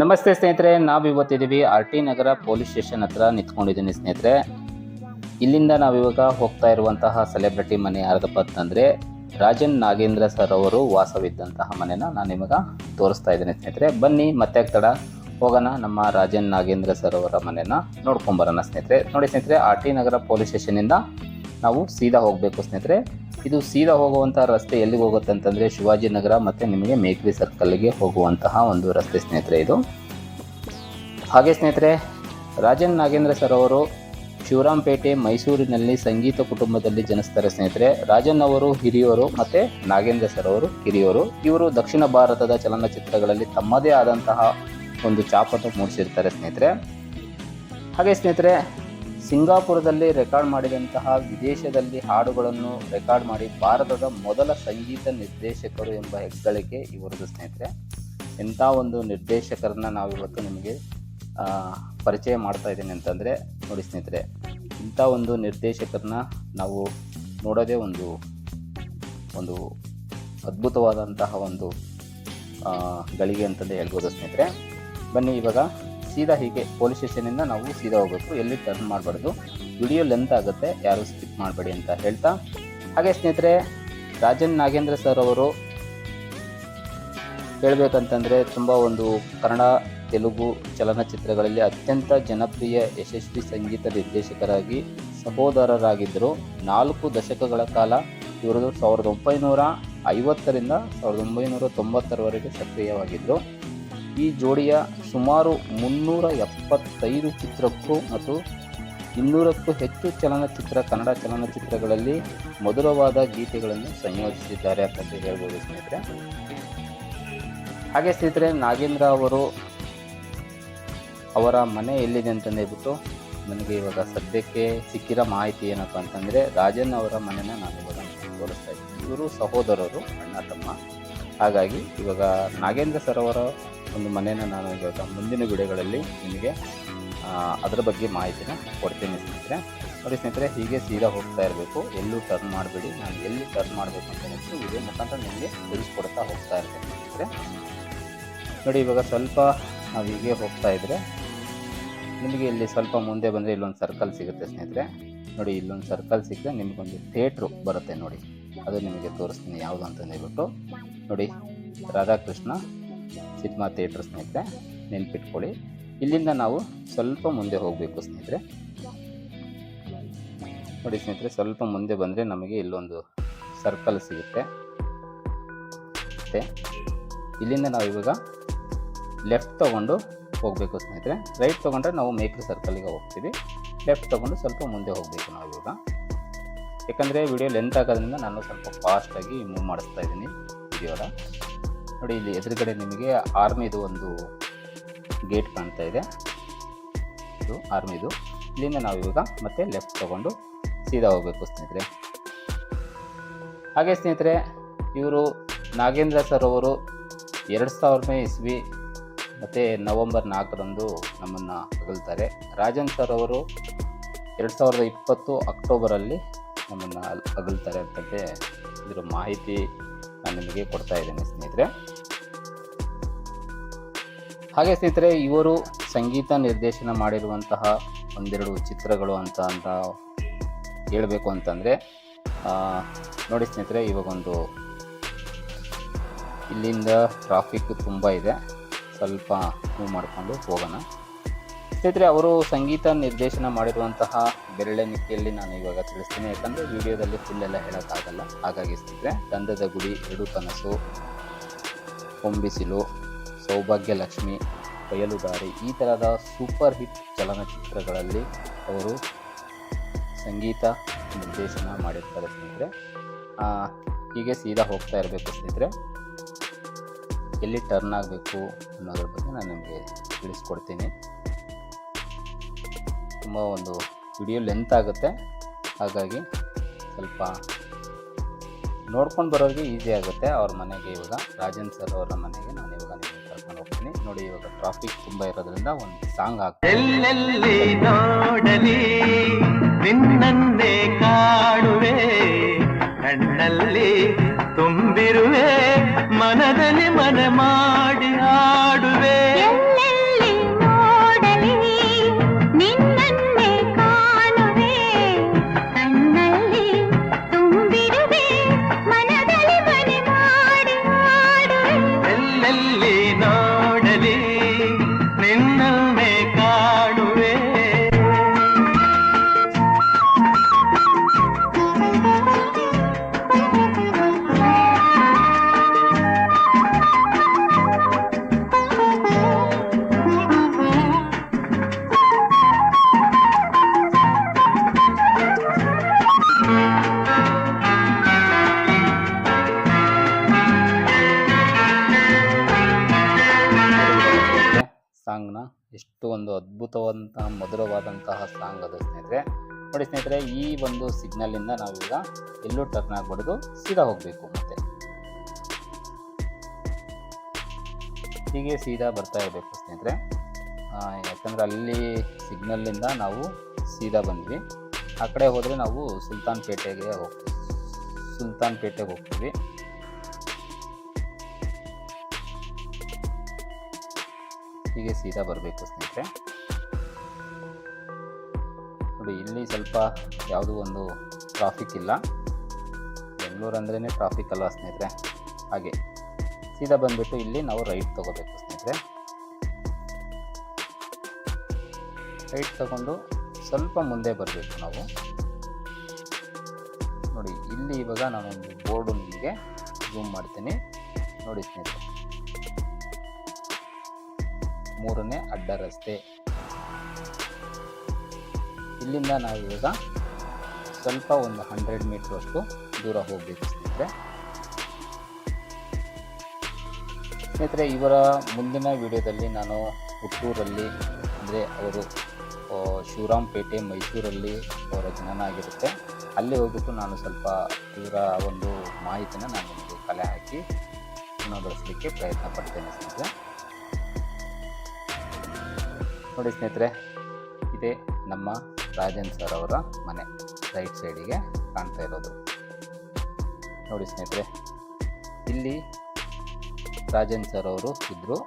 ನಮಸ್ತೆ ಸ್ನೇಹಿತರೆ, ನಾವಿವತ್ತಿದ್ದೀವಿ R T ನಗರ police station ಹತ್ರ ನಿಂತ್ಕೊಂಡಿದ್ದೀನಿ ಸ್ನೇಹಿತರೆ. ಇಲ್ಲಿಂದ ನಾವಿವಾಗ ಹೋಗ್ತಾ ಇರುವಂತಹ ಸೆಲೆಬ್ರಿಟಿ ಮನೆ ಯಾರದಪ್ಪ ಅಂತಂದರೆ ರಾಜನ್ ನಾಗೇಂದ್ರ ಸರ್ ಅವರು ವಾಸವಿದ್ದಂತಹ ಮನೆನ ನಾನು ನಿಮಗೆ ತೋರಿಸ್ತಾ ಇದ್ದೀನಿ ಸ್ನೇಹಿತರೆ. ಬನ್ನಿ ಮತ್ತೆ ತಡ ಹೋಗೋಣ, ನಮ್ಮ ರಾಜನ್ ನಾಗೇಂದ್ರ ಸರ್ ಅವರ ಮನೆನ ನೋಡ್ಕೊಂಬರೋಣ ಸ್ನೇಹಿತರೆ. ನೋಡಿ ಸ್ನೇಹಿತರೆ, ಆರ್ ಟಿ ನಗರ ಪೊಲೀಸ್ ಸ್ಟೇಷನಿಂದ ನಾವು ಸೀದಾ ಹೋಗಬೇಕು ಸ್ನೇಹಿತರೆ. ಇದು ಸೀದಾ ಹೋಗುವಂಥ ರಸ್ತೆ ಎಲ್ಲಿಗೆ ಹೋಗುತ್ತೆ ಅಂತಂದರೆ ಶಿವಾಜಿನಗರ ಮತ್ತು ನಿಮಗೆ ಮೇಕ್ರಿ ಸರ್ಕಲ್ಗೆ ಹೋಗುವಂತಹ ಒಂದು ರಸ್ತೆ ಸ್ನೇಹಿತರೆ ಇದು. ಹಾಗೆ ಸ್ನೇಹಿತರೆ, ರಾಜನ್ ನಾಗೇಂದ್ರ ಸರ್ ಅವರು ಶಿವರಾಂಪೇಟೆ ಮೈಸೂರಿನಲ್ಲಿ ಸಂಗೀತ ಕುಟುಂಬದಲ್ಲಿ ಜನಿಸ್ತಾರೆ ಸ್ನೇಹಿತರೆ. ರಾಜನ್ ಅವರು ಹಿರಿಯವರು ಮತ್ತು ನಾಗೇಂದ್ರ ಸರ್ ಅವರು ಕಿರಿಯವರು. ಇವರು ದಕ್ಷಿಣ ಭಾರತದ ಚಲನಚಿತ್ರಗಳಲ್ಲಿ ತಮ್ಮದೇ ಆದಂತಹ ಒಂದು ಛಾಪನ್ನು ಮೂಡಿಸಿರ್ತಾರೆ ಸ್ನೇಹಿತರೆ. ಹಾಗೆ ಸ್ನೇಹಿತರೆ, ಸಿಂಗಾಪುರದಲ್ಲಿ ರೆಕಾರ್ಡ್ ಮಾಡಿದಂತಹ ವಿದೇಶದಲ್ಲಿ ಹಾಡುಗಳನ್ನು ರೆಕಾರ್ಡ್ ಮಾಡಿ ಭಾರತದ ಮೊದಲ ಸಂಗೀತ ನಿರ್ದೇಶಕರು ಎಂಬ ಹೆಗ್ಗಳಿಕೆ ಇವರದು ಸ್ನೇಹಿತರೆ. ಎಂಥ ಒಂದು ನಿರ್ದೇಶಕರನ್ನ ನಾವಿವತ್ತು ನಿಮಗೆ ಪರಿಚಯ ಮಾಡ್ತಾ ಇದ್ದೀನಿ ಅಂತಂದರೆ ನೋಡಿ ಸ್ನೇಹಿತರೆ, ಇಂಥ ಒಂದು ನಿರ್ದೇಶಕರನ್ನ ನಾವು ನೋಡೋದೇ ಒಂದು ಅದ್ಭುತವಾದಂತಹ ಒಂದು ಗಳಿಗೆ ಅಂತಂದೇ ಹೇಳ್ಬೋದು ಸ್ನೇಹಿತರೆ. ಬನ್ನಿ ಇವಾಗ ಸೀದಾ ಹೀಗೆ ಪೊಲೀಸ್ ಸ್ಟೇಷನಿಂದ ನಾವು ಸೀದಾ ಹೋಗಬೇಕು, ಎಲ್ಲಿ ಟರ್ನ್ ಮಾಡಬಾರ್ದು. ವಿಡಿಯೋ ಲೆಂತ್ ಆಗುತ್ತೆ, ಯಾರು ಸ್ಕಿಪ್ ಮಾಡಬೇಡಿ ಅಂತ ಹೇಳ್ತಾ. ಹಾಗೆ ಸ್ನೇಹಿತರೆ, ರಾಜನ್ ನಾಗೇಂದ್ರ ಸರ್ ಅವರು ಹೇಳಬೇಕಂತಂದರೆ ತುಂಬ ಒಂದು ಕನ್ನಡ ತೆಲುಗು ಚಲನಚಿತ್ರಗಳಲ್ಲಿ ಅತ್ಯಂತ ಜನಪ್ರಿಯ ಯಶಸ್ವಿ ಸಂಗೀತ ನಿರ್ದೇಶಕರಾಗಿ ಸಹೋದರರಾಗಿದ್ದರು. 4 ದಶಕಗಳ ಕಾಲ ಇವರು 1950ರಿಂದ 1990ರವರೆಗೆ ಸಕ್ರಿಯವಾಗಿದ್ದರು. ಈ ಜೋಡಿಯ ಸುಮಾರು 375 ಚಿತ್ರಕ್ಕೂ ಮತ್ತು 200ಕ್ಕೂ ಹೆಚ್ಚು ಕನ್ನಡ ಚಲನಚಿತ್ರಗಳಲ್ಲಿ ಮಧುರವಾದ ಗೀತೆಗಳನ್ನು ಸಂಯೋಜಿಸಿದ್ದಾರೆ ಅಂತ ಹೇಳ್ಬೋದು ಸ್ನೇಹಿತರೆ. ಹಾಗೆ ಸ್ನೇಹಿತರೆ, ನಾಗೇಂದ್ರ ಅವರು ಅವರ ಮನೆ ಎಲ್ಲಿದೆ ಅಂತಂದೇಳ್ಬಿಟ್ಟು ನನಗೆ ಇವಾಗ ಸದ್ಯಕ್ಕೆ ಸಿಕ್ಕಿರೋ ಮಾಹಿತಿ ಏನಪ್ಪ ಅಂತಂದರೆ ರಾಜನ್ ಅವರ ಮನೆನ ನಾನು ಇವಾಗ ತೋರಿಸ್ತಾ ಇದ್ದೀನಿ. ಇವರು ಸಹೋದರರು, ಅಣ್ಣ ತಮ್ಮ. ಹಾಗಾಗಿ ಇವಾಗ ನಾಗೇಂದ್ರ ಸರ್ ಅವರ ಒಂದು ಮನೆಯನ್ನು ನಾನು ಇವಾಗ ಮುಂದಿನ ವಿಡಿಯೋಗಳಲ್ಲಿ ನಿಮಗೆ ಅದರ ಬಗ್ಗೆ ಮಾಹಿತಿನ ಕೊಡ್ತೀನಿ ಸ್ನೇಹಿತರೆ. ನೋಡಿ ಸ್ನೇಹಿತರೆ, ಹೀಗೆ ಸೀದಾ ಹೋಗ್ತಾ ಇರಬೇಕು, ಎಲ್ಲೂ ಟರ್ನ್ ಮಾಡಬೇಡಿ. ನಾನು ಎಲ್ಲಿ ಟರ್ನ್ ಮಾಡಬೇಕು ಅಂತ ನೆಕ್ಸ್ಟ್ ವಿಡಿಯೋ ಮುಖಾಂತರ ನಿಮಗೆ ತಿಳಿಸ್ಕೊಡ್ತಾ ಹೋಗ್ತಾ ಇರ್ತೇನೆ ಸ್ನೇಹಿತರೆ. ನೋಡಿ ಇವಾಗ ಸ್ವಲ್ಪ ನಾವು ಹೀಗೆ ಹೋಗ್ತಾ ಇದ್ದರೆ ನಿಮಗೆ ಇಲ್ಲಿ ಸ್ವಲ್ಪ ಮುಂದೆ ಬಂದರೆ ಇಲ್ಲೊಂದು ಸರ್ಕಲ್ ಸಿಗುತ್ತೆ ಸ್ನೇಹಿತರೆ. ನೋಡಿ ಇಲ್ಲೊಂದು ಸರ್ಕಲ್ ಸಿಕ್ಕರೆ ನಿಮಗೊಂದು ಥಿಯೇಟ್ರು ಬರುತ್ತೆ ನೋಡಿ, ಅದು ನಿಮಗೆ ತೋರಿಸ್ತೀನಿ ಯಾವುದು ಅಂತ ಹೇಳ್ಬಿಟ್ಟು. ನೋಡಿ, ರಾಧಾಕೃಷ್ಣ ಸಿನಿಮಾ ಥಿಯೇಟ್ರ್ ಸ್ನೇಹಿತರೆ, ನೆನ್ಪಿಟ್ಕೊಳ್ಳಿ. ಇಲ್ಲಿಂದ ನಾವು ಸ್ವಲ್ಪ ಮುಂದೆ ಹೋಗಬೇಕು ಸ್ನೇಹಿತರೆ. ನೋಡಿ ಸ್ನೇಹಿತರೆ, ಸ್ವಲ್ಪ ಮುಂದೆ ಬಂದರೆ ನಮಗೆ ಇಲ್ಲೊಂದು ಸರ್ಕಲ್ ಸಿಗುತ್ತೆ. ಮತ್ತು ಇಲ್ಲಿಂದ ನಾವು ಇವಾಗ ಲೆಫ್ಟ್ ತೊಗೊಂಡು ಹೋಗಬೇಕು ಸ್ನೇಹಿತರೆ. ರೈಟ್ ತೊಗೊಂಡ್ರೆ ನಾವು ಮೇಕ್ರಿ ಸರ್ಕಲ್ಗೆ ಹೋಗ್ತೀವಿ. ಲೆಫ್ಟ್ ತೊಗೊಂಡು ಸ್ವಲ್ಪ ಮುಂದೆ ಹೋಗಬೇಕು ನಾವು ಇವಾಗ. ಯಾಕಂದರೆ ವಿಡಿಯೋ ಲೆಂತ್ ಆಗೋದ್ರಿಂದ ನಾನು ಸ್ವಲ್ಪ ಫಾಸ್ಟಾಗಿ ಮೂವ್ ಮಾಡಿಸ್ತಾ ಇದ್ದೀನಿ ವಿಡಿಯೋನ. ನೋಡಿ, ಇಲ್ಲಿ ಎದುರುಗಡೆ ನಿಮಗೆ ಆರ್ಮಿದು ಒಂದು ಗೇಟ್ ಕಾಣ್ತಾ ಇದೆ, ಇದು ಆರ್ಮಿದು. ಇಲ್ಲಿಂದ ನಾವು ಇವಾಗ ಮತ್ತೆ ಲೆಫ್ಟ್ ತೊಗೊಂಡು ಸೀದಾ ಹೋಗಬೇಕು ಸ್ನೇಹಿತರೆ. ಹಾಗೆ ಸ್ನೇಹಿತರೆ, ಇವರು ನಾಗೇಂದ್ರ ಸರ್ ಅವರು 2000ನೇ ಇಸ್ವಿ ಮತ್ತು ನವಂಬರ್ 4ರಂದು ನಮ್ಮನ್ನು ಅಗಲ್ತಾರೆ. ರಾಜನ್ ಸರ್ ಅವರು 2020 ಅಕ್ಟೋಬರಲ್ಲಿ ನಮ್ಮನ್ನು ಅಗಲ್ತಾರೆ ಅಂತಂತೆ ಇದರ ಮಾಹಿತಿ ನಾನು ನಿಮಗೆ ಕೊಡ್ತಾ ಇದ್ದೇನೆ ಸ್ನೇಹಿತರೆ. ಹಾಗೆ ಸ್ನೇಹಿತರೆ, ಇವರು ಸಂಗೀತ ನಿರ್ದೇಶನ ಮಾಡಿರುವಂತಹ ಒಂದೆರಡು ಚಿತ್ರಗಳು ಅಂತ ಹೇಳಬೇಕು ಅಂತಂದರೆ ನೋಡಿ ಸ್ನೇಹಿತರೆ, ಇವಾಗೊಂದು ಇಲ್ಲಿಂದ ಟ್ರಾಫಿಕ್ ತುಂಬ ಇದೆ, ಸ್ವಲ್ಪ ಮೂವ್ ಮಾಡಿಕೊಂಡು ಹೋಗೋಣ ಸ್ನೇಹಿತರೆ. ಅವರು ಸಂಗೀತ ನಿರ್ದೇಶನ ಮಾಡಿರುವಂತಹ ಬೆರಳೆಣಿಕೆಯಲ್ಲಿ ನಾನು ಇವಾಗ ತಿಳಿಸ್ತೀನಿ, ಯಾಕಂದರೆ ವಿಡಿಯೋದಲ್ಲಿ ಫುಲ್ಲೆಲ್ಲ ಹೇಳೋಕ್ಕಾಗಲ್ಲ. ಹಾಗಾಗಿ ಸ್ನೇಹಿತರೆ, ಗಂಧದ ಗುಡಿ, 2 ಕನಸು, ಹೊಂಬಿಸಿಲು, ಸೌಭಾಗ್ಯ ಲಕ್ಷ್ಮಿ, ಬಯಲುದಾರಿ, ಈ ಥರದ ಸೂಪರ್ ಹಿಟ್ ಚಲನಚಿತ್ರಗಳಲ್ಲಿ ಅವರು ಸಂಗೀತ ನಿರ್ದೇಶನ ಮಾಡಿರ್ತಾರೆ ಸ್ನೇಹಿತರೆ. ಹೀಗೆ ಸೀದಾ ಹೋಗ್ತಾ ಇರಬೇಕು ಸ್ನೇಹಿತರೆ. ಎಲ್ಲಿ ಟರ್ನ್ ಆಗಬೇಕು ಅನ್ನೋದ್ರ ಬಗ್ಗೆ ನಾನು ನಿಮಗೆ ತಿಳಿಸ್ಕೊಡ್ತೀನಿ. ತುಂಬ ಒಂದು ವಿಡಿಯೋ ಲೆಂತ್ ಆಗುತ್ತೆ, ಹಾಗಾಗಿ ಸ್ವಲ್ಪ ನೋಡ್ಕೊಂಡು ಬರೋರಿಗೆ ಈಸಿ ಆಗುತ್ತೆ. ಅವ್ರ ಮನೆಗೆ ಇವಾಗ ರಾಜನ್ ಸರ್ ಅವರ ಮನೆಗೆ ನಾನು ಇವಾಗ ನಿಮಗೆ ಕರ್ಕೊಂಡು ಹೋಗ್ತೀನಿ. ನೋಡಿ, ಇವಾಗ ಟ್ರಾಫಿಕ್ ತುಂಬ ಇರೋದ್ರಿಂದ ಒಂದು ಸಾಂಗ್ ಹಾಕ್ತೀನಿ. ನಿನ್ನನ್ನೇ ಕಾಣುವೆ, ಕಣ್ಣಲ್ಲಿ ತುಂಬಿರುವೆ, ಮನದಲ್ಲಿ ಮನ ಮಾಡಿ ಆಡುವೆ. ಸಾಂಗ್ನ ಎಷ್ಟು ಒಂದು ಅದ್ಭುತವಾದಂತಹ ಮಧುರವಾದಂತಹ ಸಾಂಗ್ ಅದು ಸ್ನೇಹಿತರೆ. ನೋಡಿ ಸ್ನೇಹಿತರೆ, ಈ ಒಂದು ಸಿಗ್ನಲಿಂದ ನಾವೀಗ ಎಲ್ಲೂ ಟರ್ನ್ ಆಗಬಾರ್ದು, ಸೀದಾ ಹೋಗಬೇಕು. ಮತ್ತೆ ಹೀಗೆ ಸೀದಾ ಬರ್ತಾ ಇರಬೇಕು ಸ್ನೇಹಿತರೆ. ಯಾಕಂದರೆ ಅಲ್ಲಿ ಸಿಗ್ನಲ್ಲಿಂದ ನಾವು ಸೀದಾ ಬಂದ್ವಿ. ಆ ಕಡೆ ಹೋದರೆ ನಾವು ಸುಲ್ತಾನ್ಪೇಟೆಗೆ ಹೋಗ್ತೀವಿ. ಹೀಗೆ ಸೀದಾ ಬರಬೇಕು ಸ್ನೇಹಿತರೆ. ನೋಡಿ, ಇಲ್ಲಿ ಸ್ವಲ್ಪ ಯಾವುದೂ ಒಂದು ಟ್ರಾಫಿಕ್ ಇಲ್ಲ. ಬೆಂಗಳೂರು ಅಂದ್ರೇ ಟ್ರಾಫಿಕ್ ಅಲ್ವಾ ಸ್ನೇಹಿತರೆ. ಹಾಗೆ ಸೀದಾ ಬಂದುಬಿಟ್ಟು ಇಲ್ಲಿ ನಾವು ರೈಟ್ ತೊಗೋಬೇಕು ಸ್ನೇಹಿತರೆ. ರೈಟ್ ತಗೊಂಡು ಸ್ವಲ್ಪ ಮುಂದೆ ಬರಬೇಕು ನಾವು. ನೋಡಿ, ಇಲ್ಲಿ ಇವಾಗ ನಾನೊಂದು ಬೋರ್ಡು ನಿಮಗೆ ಝೂಮ್ ಮಾಡ್ತೀನಿ. ನೋಡಿ ಸ್ನೇಹಿತರೆ, 3ನೇ ಅಡ್ಡ ರಸ್ತೆ. ಇಲ್ಲಿಂದ ನಾವು ಇವಾಗ ಸ್ವಲ್ಪ ಒಂದು 100 ಮೀಟ್ರ್ ಅಷ್ಟು ದೂರ ಹೋಗಬೇಕು ಸ್ನೇಹಿತರೆ. ಇವರ ಮುಂದಿನ ವಿಡಿಯೋದಲ್ಲಿ ನಾನು ಹುಟ್ಟೂರಲ್ಲಿ, ಅಂದರೆ ಅವರು ಶಿವರಾಂಪೇಟೆ ಮೈಸೂರಲ್ಲಿ ಅವರ ಜನನ ಆಗಿರುತ್ತೆ. ಅಲ್ಲಿ ಹೋಗ್ಬಿಟ್ಟು ನಾನು ಸ್ವಲ್ಪ ಇವರ ಒಂದು ಮಾಹಿತಿನ ನಾನು ನಿಮಗೆ ಕಲೆ ಹಾಕಿ ಪೂರ್ಣಗೊಳಿಸಲಿಕ್ಕೆ ಪ್ರಯತ್ನ ಪಡ್ತೇನೆ ಸ್ನೇಹಿತರೆ. ನೋಡಿ ಸ್ನೇಹಿತರೆ, ಇದೇ ನಮ್ಮ ರಾಜನ್ ಸರ್ ಅವರ ಮನೆ, ರೈಟ್ ಸೈಡಿಗೆ ಕಾಣ್ತಾ ಇರೋದು. ನೋಡಿ ಸ್ನೇಹಿತರೆ, ಇಲ್ಲಿ ರಾಜನ್ ಸರ್ ಅವರು ಇದ್ದರು.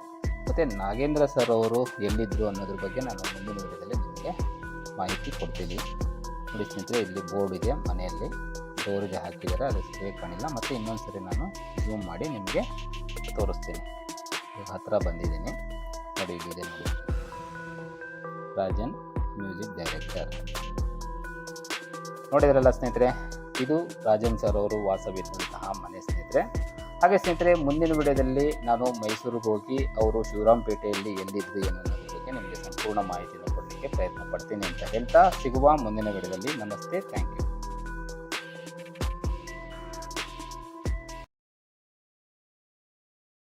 ಮತ್ತು ನಾಗೇಂದ್ರ ಸರ್ ಅವರು ಎಲ್ಲಿದ್ದರು ಅನ್ನೋದ್ರ ಬಗ್ಗೆ ನಾನು ಮುಂದಿನ ವಿಡಿಯೋದಲ್ಲಿ ನಿಮಗೆ ಮಾಹಿತಿ ಕೊಡ್ತೀನಿ. ನೋಡಿ ಸ್ನೇಹಿತರೆ, ಇಲ್ಲಿ ಬೋರ್ಡ್ ಇದೆ, ಮನೆಯಲ್ಲಿ ಡೋರಿಗೆ ಹಾಕಿದ್ದಾರೆ, ಅದು ಸರಿಯಾಗಿ ಕಾಣಿಲ್ಲ. ಮತ್ತು ಇನ್ನೊಂದು ಸರಿ ನಾನು ಝೂಮ್ ಮಾಡಿ ನಿಮಗೆ ತೋರಿಸ್ತೀನಿ. ಈಗ ಹತ್ತಿರ ಬಂದಿದ್ದೀನಿ. ನೋಡಿ, ಇಲ್ಲಿದೆ ನೋಡಿ, ರಾಜನ್ ಮ್ಯೂಸಿಕ್ ಡೈರೆಕ್ಟರ್. ನೋಡಿದ್ರಲ್ಲ ಸ್ನೇಹಿತರೆ, ಇದು ರಾಜನ್ ಸರ್ ಅವರು ವಾಸವಿದ್ದಂತಹ ಮನೆ ಸ್ನೇಹಿತರೆ. ಹಾಗೆ ಸ್ನೇಹಿತರೆ, ಮುಂದಿನ ವಿಡಿಯೋದಲ್ಲಿ ನಾನು ಮೈಸೂರಿಗೆ ಹೋಗಿ ಅವರು ಶಿವರಾಂಪೇಟೆಯಲ್ಲಿ ಎಲ್ಲಿದ್ರು ಏನು ಅನ್ನೋದ್ರ ಬಗ್ಗೆ ನಿಮಗೆ ಸಂಪೂರ್ಣ ಮಾಹಿತಿಯನ್ನು ಕೊಡಲಿಕ್ಕೆ ಪ್ರಯತ್ನ ಪಡ್ತೀನಿ ಅಂತ ಹೇಳ್ತಾ ಸಿಗುವ ಮುಂದಿನ ವಿಡಿಯೋದಲ್ಲಿ. ನಮಸ್ತೆ, ಥ್ಯಾಂಕ್ ಯು.